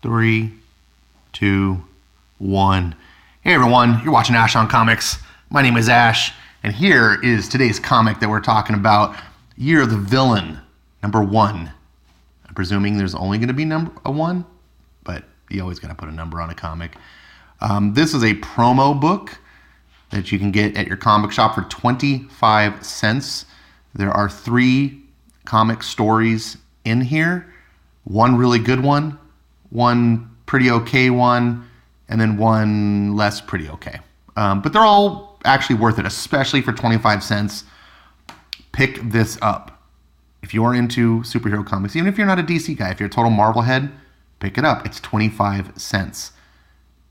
Three, two, one. Hey everyone, you're watching Ash on Comics. My name is Ash, and here is today's comic that we're talking about, Year of the Villain, number 1. I'm presuming there's only going to be number 1, but you always got to put a number on a comic. This is a promo book that you can get at your comic shop for 25 cents. There are 3 comic stories in here. One really good one pretty okay one, and then one less pretty okay. But they're all actually worth it, especially for 25 cents. Pick this up. If you're into superhero comics, even if you're not a DC guy, if you're a total Marvel head, pick it up. It's 25 cents.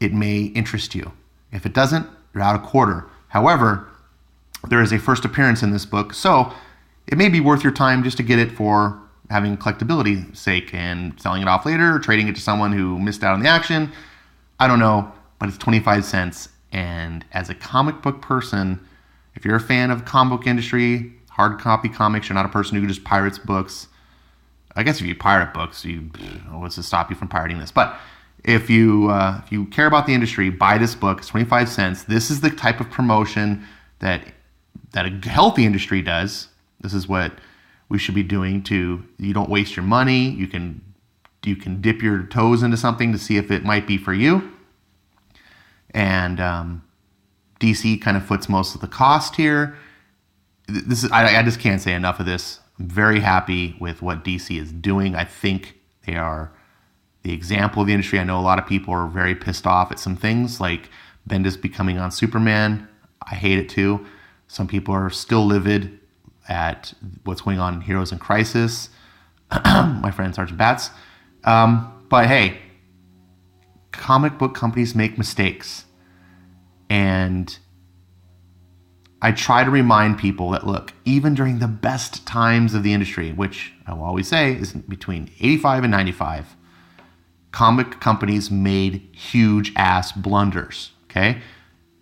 It may interest you. If it doesn't, you're out a quarter. However, there is a first appearance in this book, so it may be worth your time just to get it for having collectability sake and selling it off later or trading it to someone who missed out on the action. I don't know, but it's 25 cents. And as a comic book person, if you're a fan of the comic book industry, hard copy comics, you're not a person who just pirates books. I guess if you pirate books, what's to stop you from pirating this? But if you care about the industry, buy this book. It's 25 cents. This is the type of promotion that a healthy industry does. This is what we should be doing you don't waste your money. You can dip your toes into something to see if it might be for you. And DC kind of foots most of the cost here. I just can't say enough of this. I'm very happy with what DC is doing. I think they are the example of the industry. I know a lot of people are very pissed off at some things like Bendis becoming on Superman. I hate it too. Some people are still livid at what's going on in Heroes in Crisis. My friend Sergeant Bats. But hey, comic book companies make mistakes. And I try to remind people that, look, even during the best times of the industry, which I will always say is between 85 and 95, comic companies made huge ass blunders, okay?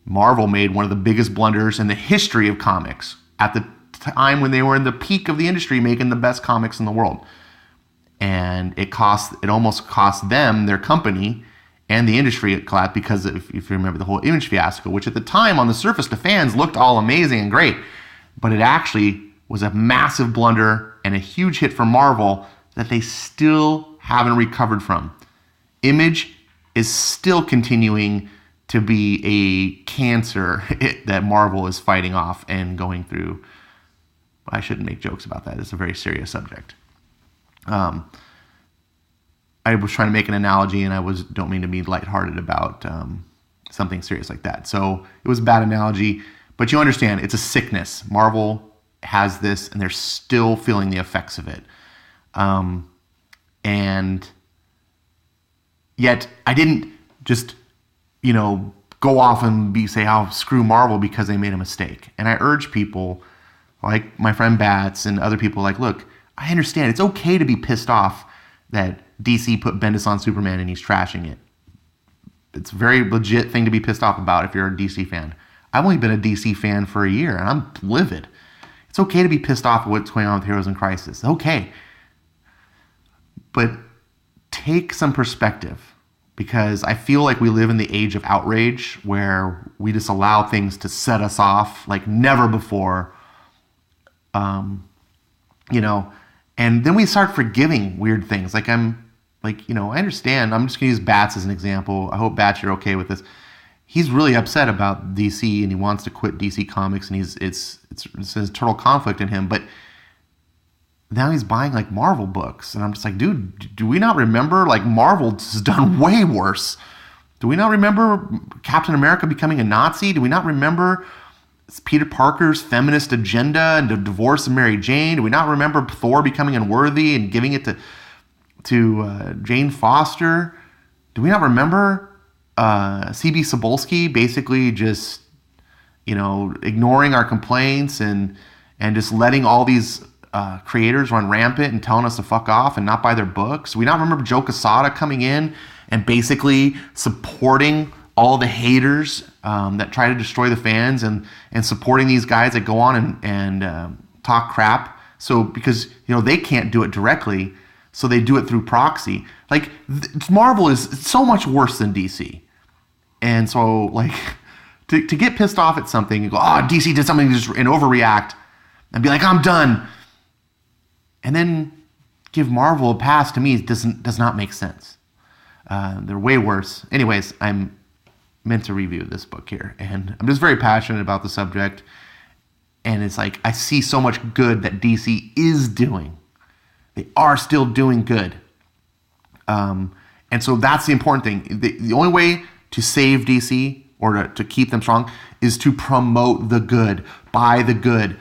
Marvel made one of the biggest blunders in the history of comics at the time when they were in the peak of the industry making the best comics in the world. And it almost cost them, their company, and the industry at collapse because if you remember the whole Image fiasco, which at the time on the surface to fans looked all amazing and great, but it actually was a massive blunder and a huge hit for Marvel that they still haven't recovered from. Image is still continuing to be a cancer that Marvel is fighting off and going through. I shouldn't make jokes about that. It's a very serious subject. I was trying to make an analogy, and don't mean to be lighthearted about something serious like that. So it was a bad analogy, but you understand, it's a sickness. Marvel has this, and they're still feeling the effects of it. And yet, I didn't just, go off and say, "Oh, screw Marvel," because they made a mistake. And I urge people, like my friend Bats and other people, look, I understand. It's okay to be pissed off that DC put Bendis on Superman and he's trashing it. It's a very legit thing to be pissed off about if you're a DC fan. I've only been a DC fan for a year, and I'm livid. It's okay to be pissed off at what's going on with Heroes in Crisis. Okay. But take some perspective, because I feel like we live in the age of outrage where we just allow things to set us off like never before. And then we start forgiving weird things. I understand. I'm just going to use Bats as an example. I hope, Bats, you're okay with this. He's really upset about DC, and he wants to quit DC Comics, and it's a total conflict in him. But now he's buying, Marvel books. And I'm just like, dude, do we not remember, Marvel's done way worse? Do we not remember Captain America becoming a Nazi? Do we not remember Peter Parker's feminist agenda and the divorce of Mary Jane? Do we not remember Thor becoming unworthy and giving it to Jane Foster? Do we not remember C.B. Cebulski basically just, ignoring our complaints and just letting all these creators run rampant and telling us to fuck off and not buy their books? Do we not remember Joe Quesada coming in and basically supporting all the haters that try to destroy the fans and supporting these guys that go on and talk crap? So because they can't do it directly, so they do it through proxy. Like, Marvel is so much worse than DC. And so, like, to get pissed off at something and go, oh, DC did something, and overreact and be like, I'm done. And then give Marvel a pass, to me, does not make sense. They're way worse. Anyways, I'm meant to review this book here, and I'm just very passionate about the subject. And it's like, I see so much good that DC is doing. They are still doing good. And so that's the important thing. The only way to save DC or to keep them strong is to promote the good, buy the good,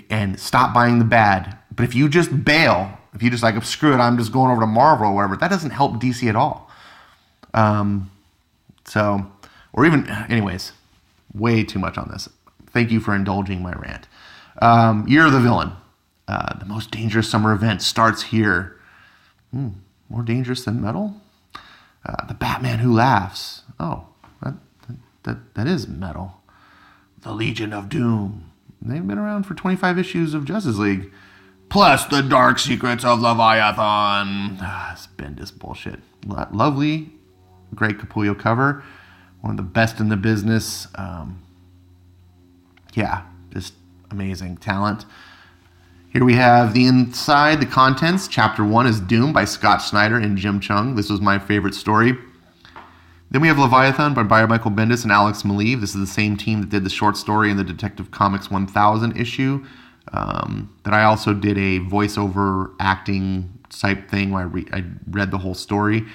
and stop buying the bad. But if you just bail, if you just like, screw it, I'm just going over to Marvel or whatever, that doesn't help DC at all. Or even, anyways, way too much on this. Thank you for indulging my rant. Year of the Villain. The most dangerous summer event starts here. More dangerous than metal? The Batman Who Laughs. Oh, that is metal. The Legion of Doom. They've been around for 25 issues of Justice League. Plus the Dark Secrets of Leviathan. It's Bendis bullshit. Lovely, great Capullo cover. One of the best in the business. Yeah, just amazing talent. Here we have the inside, the contents. Chapter 1 is Doom by Scott Snyder and Jim Chung. This was my favorite story. Then we have Leviathan by Michael Bendis and Alex Maleev. This is the same team that did the short story in the Detective Comics 1000 issue. That I also did a voiceover acting type thing where I read the whole story.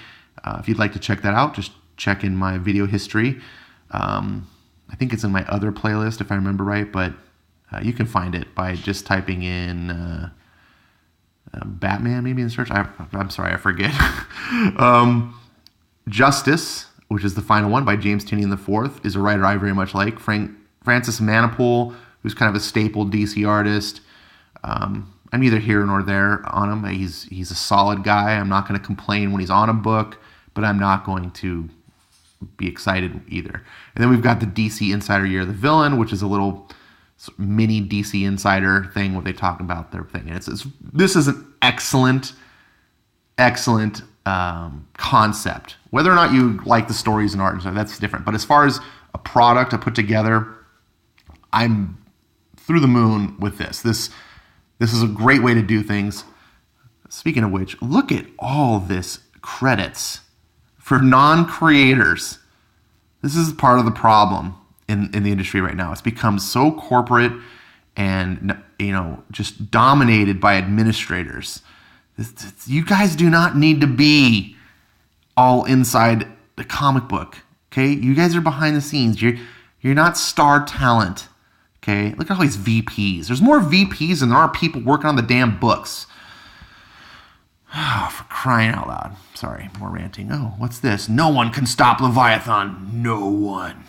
If you'd like to check that out, just check in my video history. I think it's in my other playlist if I remember right, but you can find it by just typing in Batman maybe in the search. I'm sorry, I forget. Justice, which is the final one by James Tynion IV, is a writer I very much like. Francis Manapul, who's kind of a staple DC artist. I'm neither here nor there on him. He's a solid guy. I'm not going to complain when he's on a book, but I'm not going to be excited either. And then we've got the DC Insider Year of the Villain, which is a little mini DC Insider thing where they talk about their thing. And this is an excellent concept. Whether or not you like the stories and art and stuff, that's different. But as far as a product to put together, I'm through the moon with this. This is a great way to do things. Speaking of which, look at all this credits for non-creators. This is part of the problem in the industry right now. It's become so corporate and, just dominated by administrators. You guys do not need to be all inside the comic book, okay? You guys are behind the scenes. You're not star talent, okay? Look at all these VPs. There's more VPs than there are people working on the damn books. Oh, for crying out loud. Sorry, more ranting. Oh, what's this? No one can stop Leviathan. No one.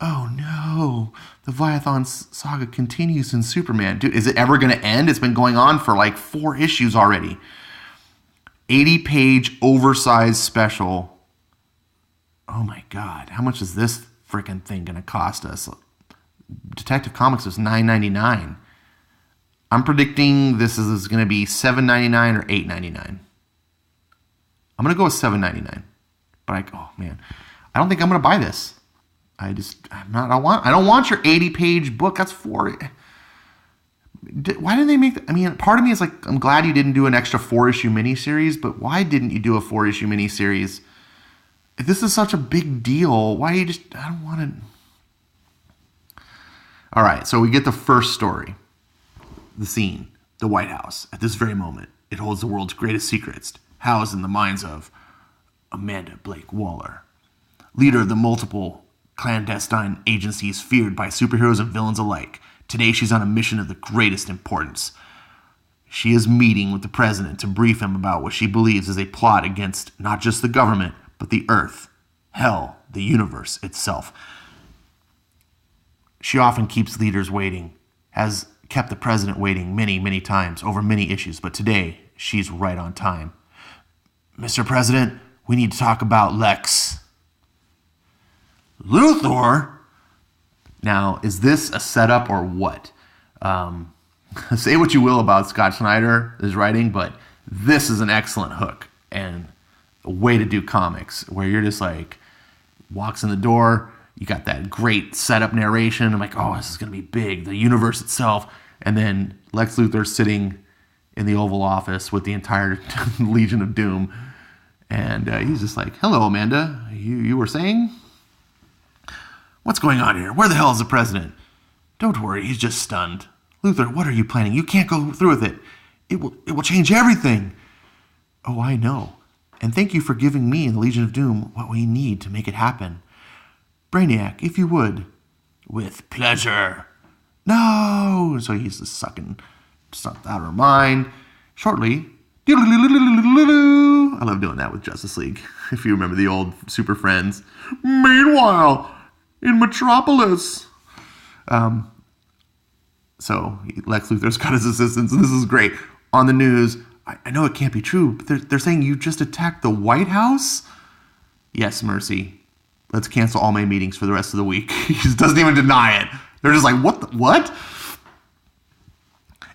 Oh no, the Leviathan saga continues in Superman. Dude, is it ever going to end? It's been going on for like 4 issues already. 80-page oversized special. Oh my God, how much is this freaking thing going to cost us? Detective Comics was $9.99. I'm predicting this is going to be $7.99 or $8.99. I'm going to go with $7.99. But oh man, I don't think I'm going to buy this. I don't want your 80-page book. That's for it. Why didn't they make that? I mean, part of me is like, I'm glad you didn't do an extra 4-issue miniseries, but why didn't you do a 4-issue miniseries? If this is such a big deal, why do you I don't want to. All right, so we get the first story. The scene, the White House. At this very moment, it holds the world's greatest secrets, housed in the minds of Amanda Blake Waller, leader of the multiple clandestine agencies feared by superheroes and villains alike. Today, she's on a mission of the greatest importance. She is meeting with the president to brief him about what she believes is a plot against not just the government, but the earth, hell, the universe itself. She often keeps leaders waiting, has kept the president waiting many, many times over many issues, but today, she's right on time. Mr. President, we need to talk about Lex Luthor? Now, is this a setup or what? Say what you will about Scott Snyder, his writing, but this is an excellent hook and a way to do comics where you're just like, walks in the door, you got that great setup narration. I'm like, oh, this is going to be big, the universe itself. And then Lex Luthor sitting in the Oval Office with the entire Legion of Doom. And he's just like, hello, Amanda, you were saying? What's going on here? Where the hell is the president? Don't worry, he's just stunned. Luthor, what are you planning? You can't go through with it. It will change everything. Oh, I know. And thank you for giving me and the Legion of Doom what we need to make it happen. Brainiac, if you would. With pleasure. No! So he's just sucking stuff out of her mind. Shortly, I love doing that with Justice League, if you remember the old Super Friends. Meanwhile, in Metropolis. So Lex Luthor's got his assistants, and this is great. On the news, I know it can't be true, but they're saying you just attacked the White House? Yes, Mercy. Let's cancel all my meetings for the rest of the week. He just doesn't even deny it. They're just like, what?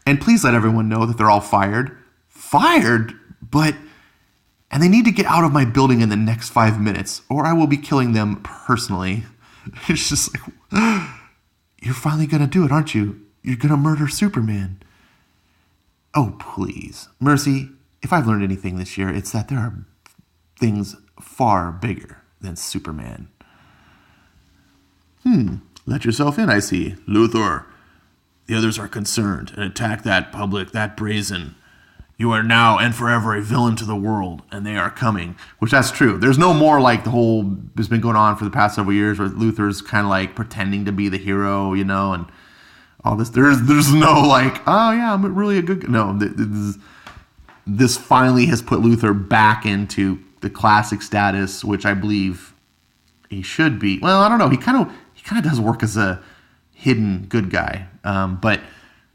And please let everyone know that they're all fired. Fired? And they need to get out of my building in the next 5 minutes, or I will be killing them personally. It's just like, you're finally going to do it, aren't you? You're going to murder Superman. Oh, please. Mercy, if I've learned anything this year, it's that there are things far bigger than Superman. Let yourself in, I see. Luthor, the others are concerned. An attack that public, that brazen. You are now and forever a villain to the world, and they are coming. Which, that's true. There's no more like the whole, has been going on for the past several years where Luthor's kind of like pretending to be the hero, and all this. There's no like, oh yeah, I'm really a good guy. No, this finally has put Luthor back into the classic status, which I believe he should be. Well, I don't know. He kind of does work as a hidden good guy, but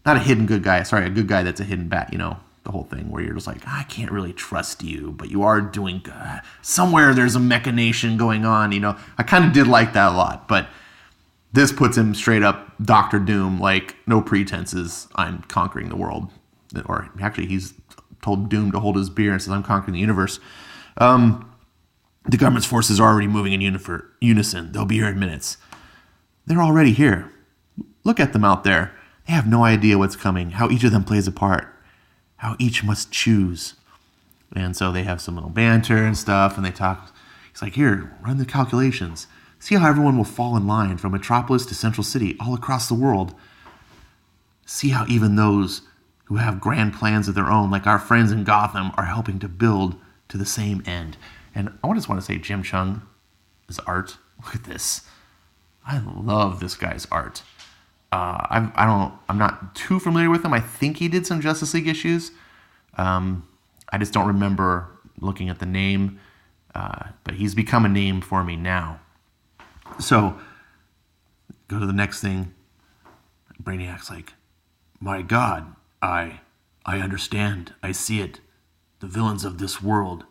not a hidden good guy. Sorry, a good guy that's a hidden bat. The whole thing where you're just like, I can't really trust you, but you are doing good. Somewhere there's a machination going on. I kind of did like that a lot, but this puts him straight up Dr. Doom, like no pretenses. I'm conquering the world, or actually he's told Doom to hold his beer and says, I'm conquering the universe. The government's forces are already moving in unison. They'll be here in minutes. They're already here. Look at them out there. They have no idea what's coming, how each of them plays a part, how each must choose. And so they have some little banter and stuff, and they talk. He's like, here, run the calculations. See how everyone will fall in line from Metropolis to Central City all across the world. See how even those who have grand plans of their own, like our friends in Gotham, are helping to build to the same end. And I just want to say Jim Cheung's art. Look at this. I love this guy's art. I'm not too familiar with him. I think he did some Justice League issues. I just don't remember looking at the name. But he's become a name for me now. So, go to the next thing. Brainiac's like, my God, I understand. I see it. The villains of this world.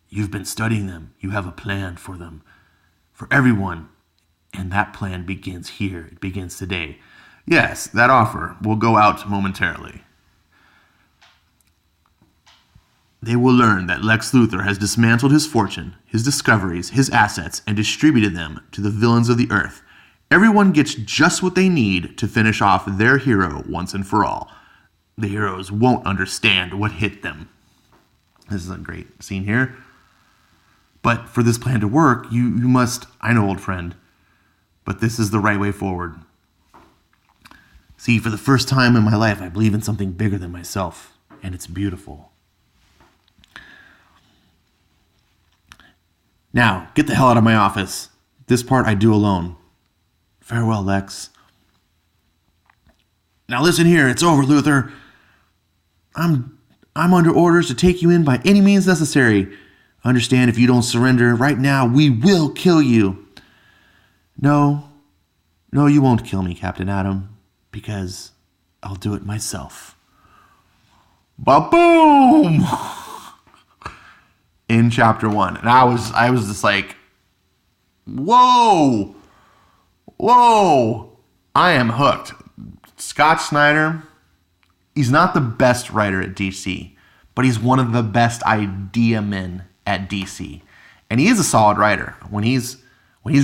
You've been studying them. You have a plan for them. For everyone. And that plan begins here. It begins today. Yes, that offer will go out momentarily. They will learn that Lex Luthor has dismantled his fortune, his discoveries, his assets, and distributed them to the villains of the earth. Everyone gets just what they need to finish off their hero once and for all. The heroes won't understand what hit them. This is a great scene here. But for this plan to work, you must, I know, old friend, but this is the right way forward. See, for the first time in my life, I believe in something bigger than myself, and it's beautiful. Now, get the hell out of my office. This part I do alone. Farewell, Lex. Now listen here, it's over, Luthor. I'm under orders to take you in by any means necessary. Understand, if you don't surrender right now, we will kill you. No, you won't kill me, Captain Atom, because I'll do it myself. Ba-boom! In chapter 1. And I was just like, whoa! I am hooked. Scott Snyder, he's not the best writer at DC, but he's one of the best idea men at DC. And he is a solid writer. When he's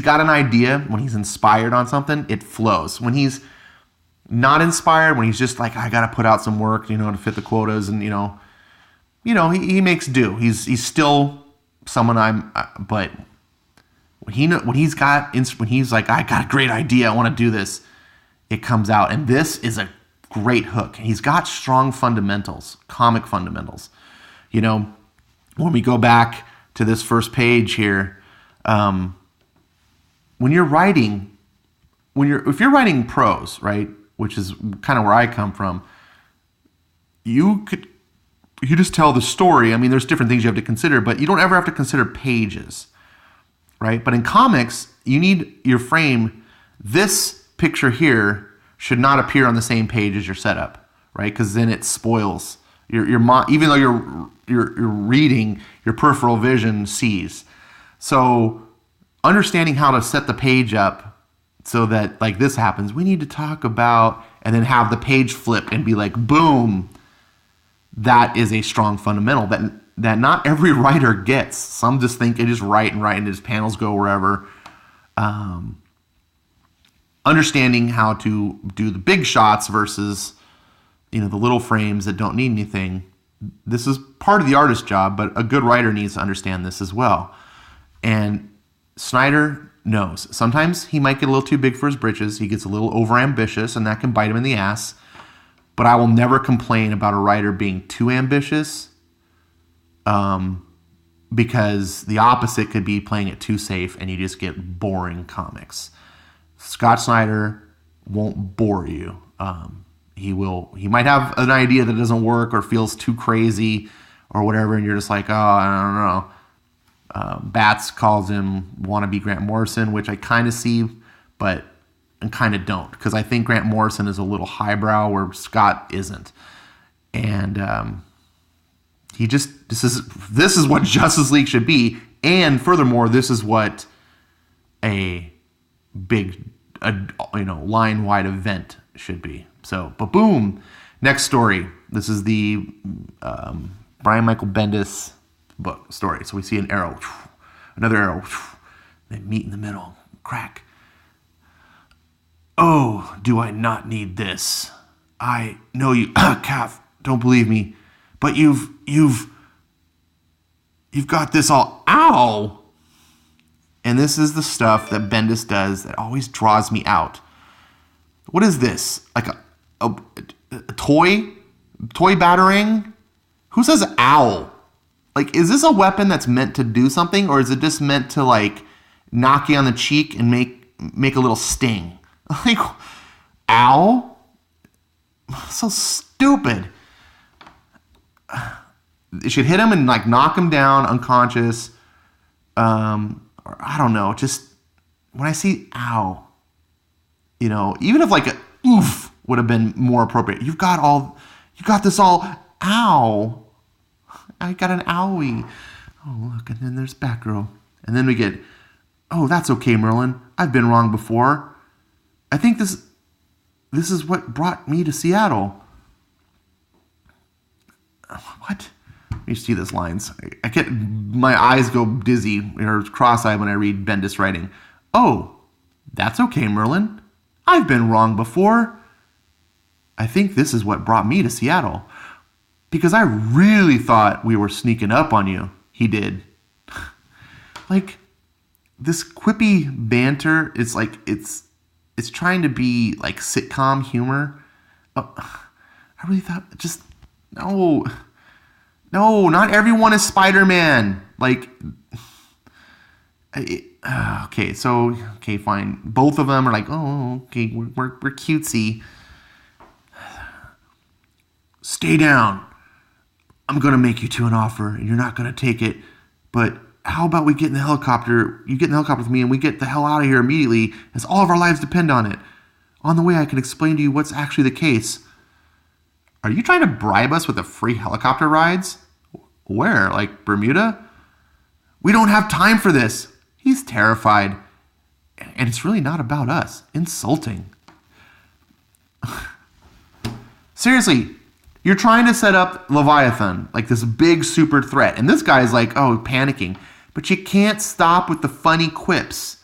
got an idea, when he's inspired on something, it flows. When he's not inspired, when he's just like, I got to put out some work, to fit the quotas, and he makes do. He's still someone but when he's like, I got a great idea, I want to do this, it comes out. And this is a great hook. He's got strong fundamentals, comic fundamentals. When we go back to this first page here, when you're writing, if you're writing prose, right, which is kind of where I come from, you just tell the story. I mean, there's different things you have to consider, but you don't ever have to consider pages, right? But in comics, you need your frame. This picture here should not appear on the same page as your setup, right? Because then it spoils even though you're reading, your peripheral vision sees. So understanding how to set the page up so that like this happens, we need to talk about, and then have the page flip and be like, boom. That is a strong fundamental that not every writer gets. Some just think they just write and his panels go wherever. Understanding how to do the big shots versus the little frames that don't need anything. This is part of the artist's job, but a good writer needs to understand this as well. And Snyder knows. Sometimes he might get a little too big for his britches. He gets a little overambitious, and that can bite him in the ass. But I will never complain about a writer being too ambitious, because the opposite could be playing it too safe and you just get boring comics. Scott Snyder won't bore you. He might have an idea that doesn't work or feels too crazy or whatever, and you're just like, oh, I don't know. Bats calls him wannabe Grant Morrison, which I kind of see, but and kind of don't, because I think Grant Morrison is a little highbrow where Scott isn't. And this is what Justice League should be, and furthermore, this is what a big line wide event should be. So, but boom, next story. This is the Brian Michael Bendis book story. So we see an arrow, another arrow, they meet in the middle, crack. Oh, do I not need this? I know you, Calf, don't believe me, but you've got this all, ow! And this is the stuff that Bendis does that always draws me out. What is this? Like a toy battering? Who says ow? Like, is this a weapon that's meant to do something, or is it just meant to like knock you on the cheek and make a little sting? Like, ow? So stupid. It should hit him and like knock him down unconscious. Or I don't know. Just when I see ow, even if like a oof would have been more appropriate. You got this all, ow. I got an owie. Oh, look, and then there's Batgirl. And then we get, oh, that's okay, Merlin. I've been wrong before. I think this is what brought me to Seattle. What? You see these lines. I get, my eyes go dizzy or cross-eyed when I read Bendis writing. Oh, that's okay, Merlin. I've been wrong before. I think this is what brought me to Seattle. Because I really thought we were sneaking up on you. He did. Like, this quippy banter is like, it's trying to be like sitcom humor. Oh, I really thought, just, no, not everyone is Spider-Man. Like, okay, fine. Both of them are like, oh, okay, we're cutesy. Stay down. I'm going to make you two an offer, and you're not going to take it. But how about we get in the helicopter? You get in the helicopter with me, and we get the hell out of here immediately, as all of our lives depend on it. On the way, I can explain to you what's actually the case. Are you trying to bribe us with the free helicopter rides? Where? Like Bermuda? We don't have time for this. He's terrified. And it's really not about us. Insulting. Seriously, You're trying to set up Leviathan, like this big super threat. And this guy's like, oh, panicking. But you can't stop with the funny quips.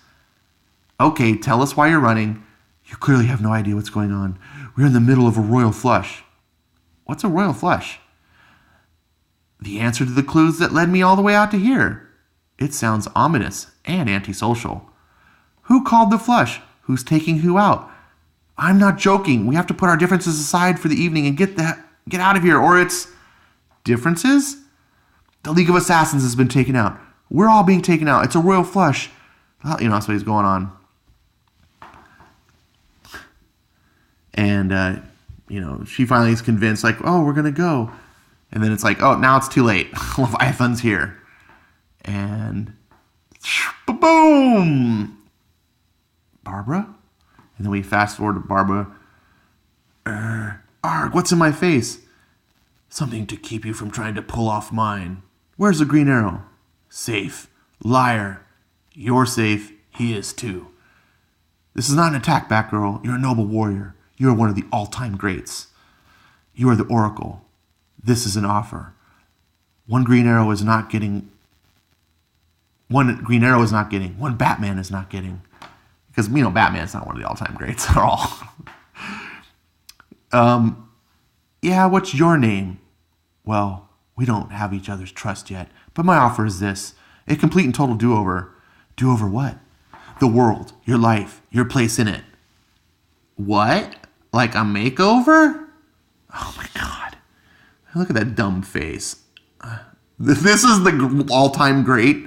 Okay, tell us why you're running. You clearly have no idea what's going on. We're in the middle of a royal flush. What's a royal flush? The answer to the clues that led me all the way out to here. It sounds ominous and antisocial. Who called the flush? Who's taking who out? I'm not joking. We have to put our differences aside for the evening and get out of here, or it's... Differences? The League of Assassins has been taken out. We're all being taken out. It's a royal flush. Well, that's what he's going on. And, she finally is convinced, like, oh, we're going to go. And then it's like, oh, now it's too late. Leviathan's here. And boom! Barbara? And then we fast forward to Barbara. Arg, what's in my face? Something to keep you from trying to pull off mine. Where's the green arrow? Safe. Liar. You're safe. He is too. This is not an attack, Batgirl. You're a noble warrior. You are one of the all-time greats. You are the Oracle. This is an offer. One Batman is not getting. One Batman is not getting. Because, Batman is not one of the all-time greats at all. Yeah, what's your name? Well, we don't have each other's trust yet, but my offer is this. A complete and total do-over. Do-over what? The world, your life, your place in it. What? Like a makeover? Oh my God. Look at that dumb face. This is the all-time great.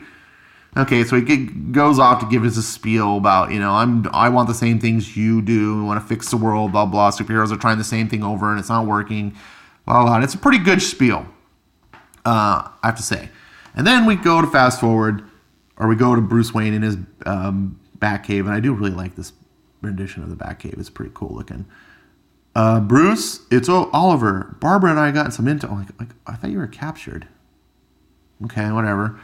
Okay, so he goes off to give us a spiel about, I want the same things you do. We want to fix the world, blah, blah. Superheroes are trying the same thing over and it's not working. Blah, blah. And it's a pretty good spiel, I have to say. And then we go to fast forward, or we go to Bruce Wayne in his Batcave. And I do really like this rendition of the Batcave. It's pretty cool looking. Bruce, it's Oliver. Barbara and I got some intel. Like, I thought you were captured. Okay, whatever.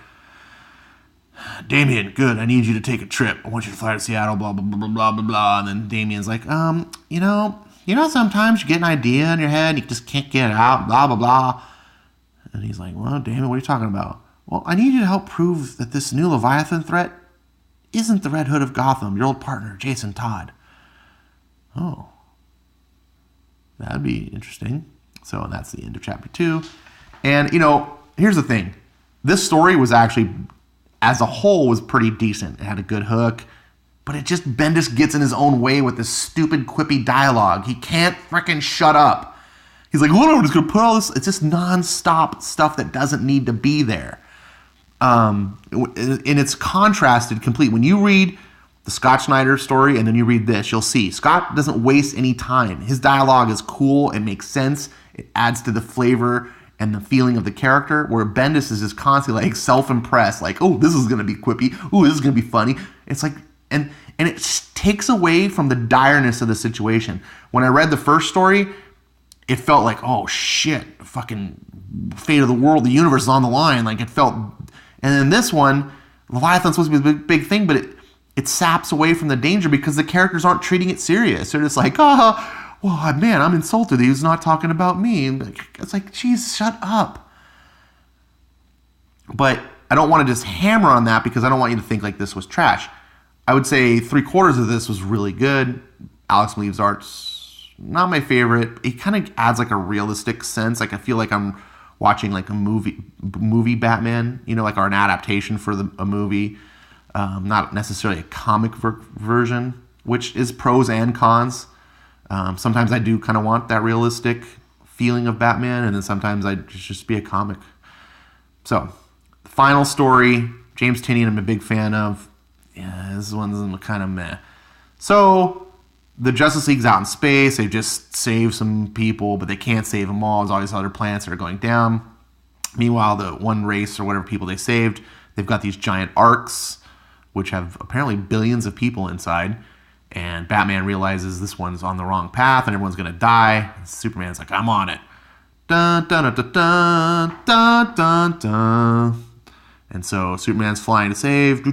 Damien, good. I need you to take a trip. I want you to fly to Seattle, blah, blah, blah, blah, blah, blah, blah. And then Damien's like, sometimes you get an idea in your head and you just can't get it out, blah, blah, blah. And he's like, well, Damien, what are you talking about? Well, I need you to help prove that this new Leviathan threat isn't the Red Hood of Gotham, your old partner, Jason Todd. Oh. That'd be interesting. So that's the end of chapter 2. And, here's the thing. This story was actually, as a whole, was pretty decent. It had a good hook. But Bendis gets in his own way with this stupid, quippy dialogue. He can't frickin' shut up. He's like, hold on, I'm just going to put all this... It's just nonstop stuff that doesn't need to be there. And it's contrasted complete. When you read the Scott Snyder story and then you read this, you'll see Scott doesn't waste any time. His dialogue is cool. It makes sense. It adds to the flavor and the feeling of the character, where Bendis is just constantly like self-impressed, like, oh, this is going to be quippy. Oh, this is going to be funny. It's like, and it takes away from the direness of the situation. When I read the first story, it felt like, oh shit, fucking fate of the world, the universe is on the line. Like it felt, and then this one, Leviathan's supposed to be a big thing, but it saps away from the danger because the characters aren't treating it serious. They're just like, well, man, I'm insulted. He was not talking about me. It's like, geez, shut up. But I don't want to just hammer on that because I don't want you to think like this was trash. I would say 3/4 of this was really good. Alex Maleev's art's not my favorite. It kind of adds like a realistic sense. Like I feel like I'm watching like a movie Batman, like or an adaptation for a movie. Not necessarily a comic version, which is pros and cons. Sometimes I do kind of want that realistic feeling of Batman, and then sometimes I just be a comic. So, the final story, James Tynion, I'm a big fan of. Yeah, this one's kind of meh. So, the Justice League's out in space. They just saved some people, but they can't save them all. There's all these other planets that are going down. Meanwhile, the one race or whatever people they saved, they've got these giant arcs, which have apparently billions of people inside. And Batman realizes this one's on the wrong path and everyone's going to die. And Superman's like, I'm on it. Dun, dun, dun, dun, dun, dun, dun. And so Superman's flying to save.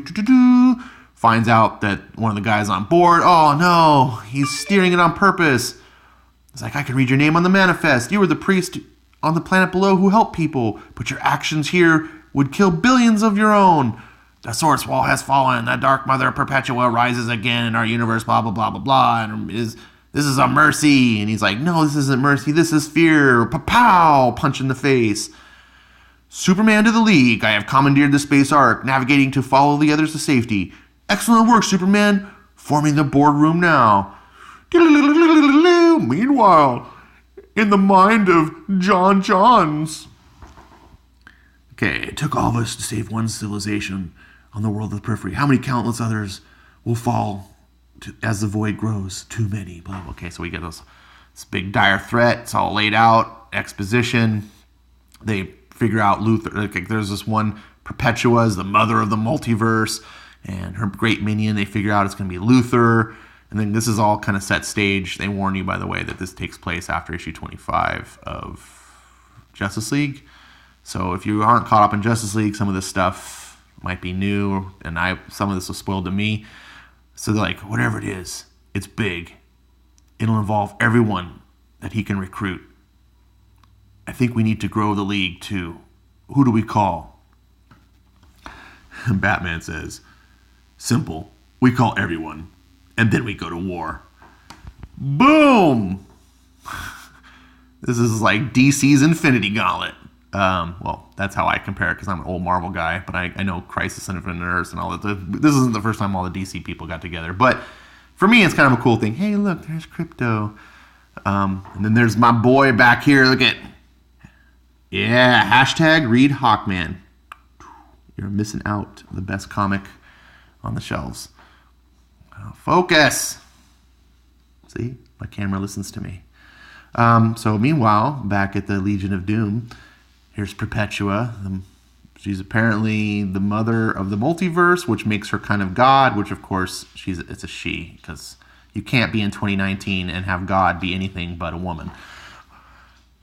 Finds out that one of the guys on board, oh no, he's steering it on purpose. It's like, I can read your name on the manifest. You were the priest on the planet below who helped people, but your actions here would kill billions of your own. The source wall has fallen. The Dark Mother Perpetua rises again in our universe, blah, blah, blah, blah, blah. And this is a mercy. And he's like, no, this isn't mercy. This is fear. Pow! Punch in the face. Superman to the League. I have commandeered the space ark, navigating to follow the others to safety. Excellent work, Superman. Forming the boardroom now. Meanwhile, in the mind of John Johns. Okay, it took all of us to save one civilization on the world of the periphery. How many countless others will fall as the void grows? Too many. Blah, blah. Okay, so we get this big dire threat. It's all laid out. Exposition. They figure out Luthor. Like, there's this one, Perpetua is the mother of the multiverse, and her great minion, they figure out it's going to be Luthor. And then this is all kind of set stage. They warn you, by the way, that this takes place after issue 25 of Justice League. So if you aren't caught up in Justice League, some of this stuff might be new, and some of this was spoiled to me. So they're like, whatever it is, it's big. It'll involve everyone that he can recruit. I think we need to grow the League too. Who do we call? And Batman says, simple. We call everyone. And then we go to war. Boom! This is like DC's Infinity Gauntlet. Well, that's how I compare it because I'm an old Marvel guy, but I know Crisis on Infinite Earths and all that. This isn't the first time all the DC people got together. But for me, it's kind of a cool thing. Hey, look, there's Crypto. And then there's my boy back here. Look at... Yeah, hashtag read Hawkman. You're missing out the best comic on the shelves. Focus. See, my camera listens to me. So meanwhile, back at the Legion of Doom, here's Perpetua. She's apparently the mother of the multiverse, which makes her kind of God, which of course it's a she, because you can't be in 2019 and have God be anything but a woman.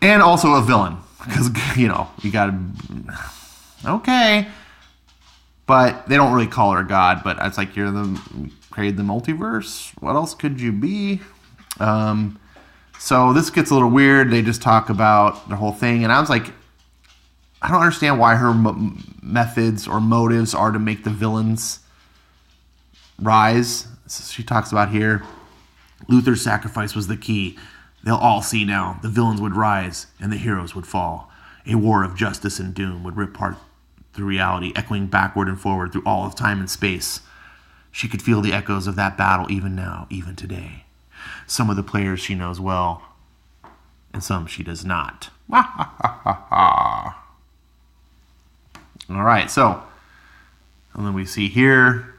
And also a villain, because, you gotta... Okay. But they don't really call her God, but it's like, created the multiverse. What else could you be? So this gets a little weird. They just talk about the whole thing. And I was like, I don't understand why her methods or motives are to make the villains rise. So she talks about here, Luthor's sacrifice was the key. They'll all see now. The villains would rise and the heroes would fall. A war of justice and doom would rip apart through reality, echoing backward and forward through all of time and space. She could feel the echoes of that battle even now, even today. Some of the players she knows well, and some she does not. All right, so, and then we see here,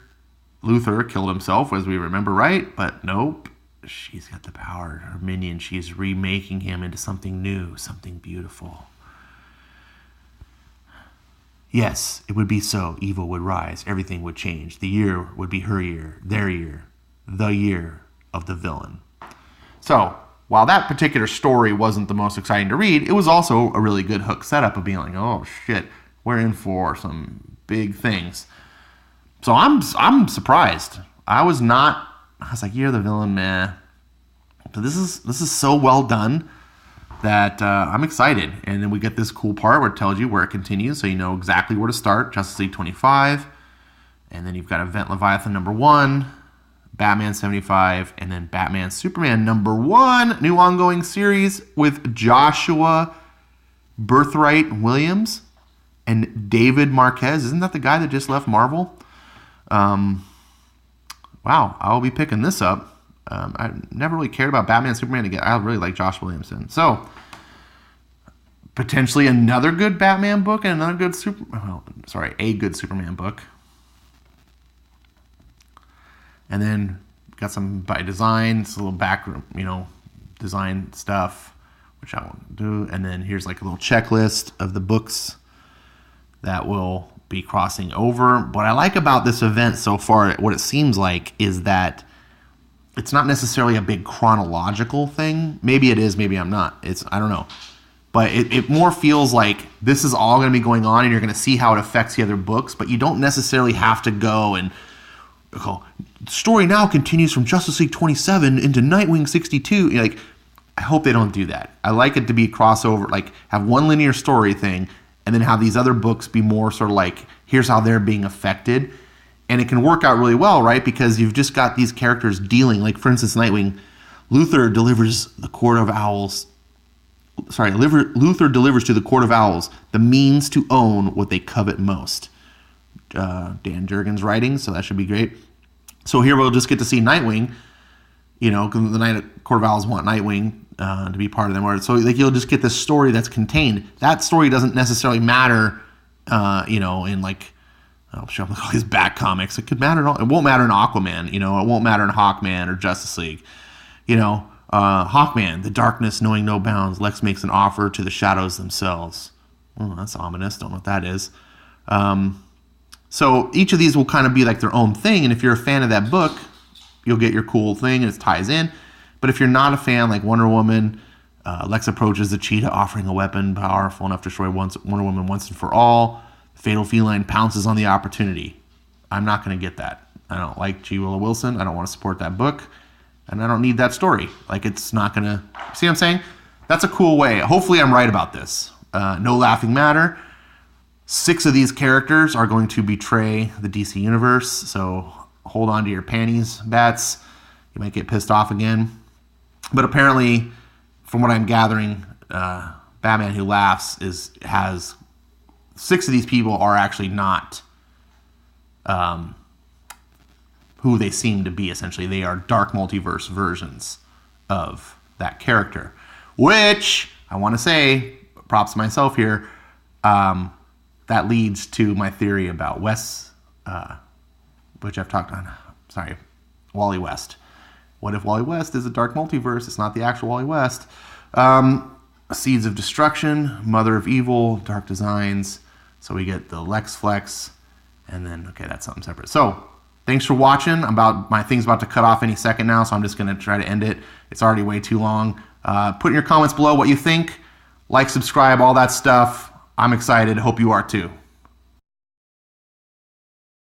Luthor killed himself, as we remember, right? But nope, she's got the power. Her minion, she's remaking him into something new, something beautiful. Yes, it would be so. Evil would rise. Everything would change. The year would be her year, their year, the year of the villain. So, while that particular story wasn't the most exciting to read, it was also a really good hook setup of being like, oh shit, we're in for some big things. So I'm surprised. I was like, you're the villain, man. So this is so well done that I'm excited. And then we get this cool part where it tells you where it continues, so you know exactly where to start. Justice League 25, and then you've got Event Leviathan number 1, Batman 75, and then Batman Superman number 1, new ongoing series with Joshua Birthright Williams and David Marquez. Isn't that the guy that just left Marvel? Wow, I'll be picking this up. I never really cared about Batman Superman again. I really like Josh Williamson. So, potentially another good Batman book and another good a good Superman book. And then got some by design, it's a little back, design stuff, which I won't do. And then here's like a little checklist of the books that will be crossing over. What I like about this event so far, what it seems like, is that it's not necessarily a big chronological thing. Maybe it is, maybe I'm not. I don't know. But it more feels like this is all going to be going on and you're going to see how it affects the other books, but you don't necessarily have to go and go, the story now continues from Justice League 27 into Nightwing 62. I hope they don't do that. I like it to be crossover, like have one linear story thing, and then have these other books be more sort of like, here's how they're being affected. And it can work out really well, right? Because you've just got these characters dealing, like for instance, Nightwing, Luther delivers to the Court of Owls the means to own what they covet most. Dan Jurgens writing, so that should be great. So here we'll just get to see Nightwing, because the Court of Owls want Nightwing to be part of them. So like you'll just get this story that's contained. That story doesn't necessarily matter, in like, all these Bat comics. It could matter. It won't matter in Aquaman. It won't matter in Hawkman or Justice League. Hawkman, the darkness knowing no bounds. Lex makes an offer to the shadows themselves. Oh, that's ominous. Don't know what that is. So each of these will kind of be like their own thing. And if you're a fan of that book, you'll get your cool thing and it ties in. But if you're not a fan, like Wonder Woman, Lex approaches the cheetah offering a weapon powerful enough to destroy Wonder Woman once and for all. The fatal feline pounces on the opportunity. I'm not going to get that. I don't like G. Willow Wilson. I don't want to support that book. And I don't need that story. Like, it's not going to... See what I'm saying? That's a cool way. Hopefully I'm right about this. No laughing matter. 6 of these characters are going to betray the DC Universe. So hold on to your panties, bats. You might get pissed off again. But apparently, from what I'm gathering, Batman Who Laughs has 6 of these people are actually not who they seem to be, essentially. They are dark multiverse versions of that character. Which, I want to say, props to myself here, that leads to my theory about Wes, which I've talked on, Wally West. What if Wally West is a dark multiverse? It's not the actual Wally West. Seeds of Destruction, Mother of Evil, Dark Designs. So we get the Lex Flex, and then, okay, that's something separate. So, thanks for watching. My thing's about to cut off any second now, so I'm just going to try to end it. It's already way too long. Put in your comments below what you think. Like, subscribe, all that stuff. I'm excited. Hope you are too.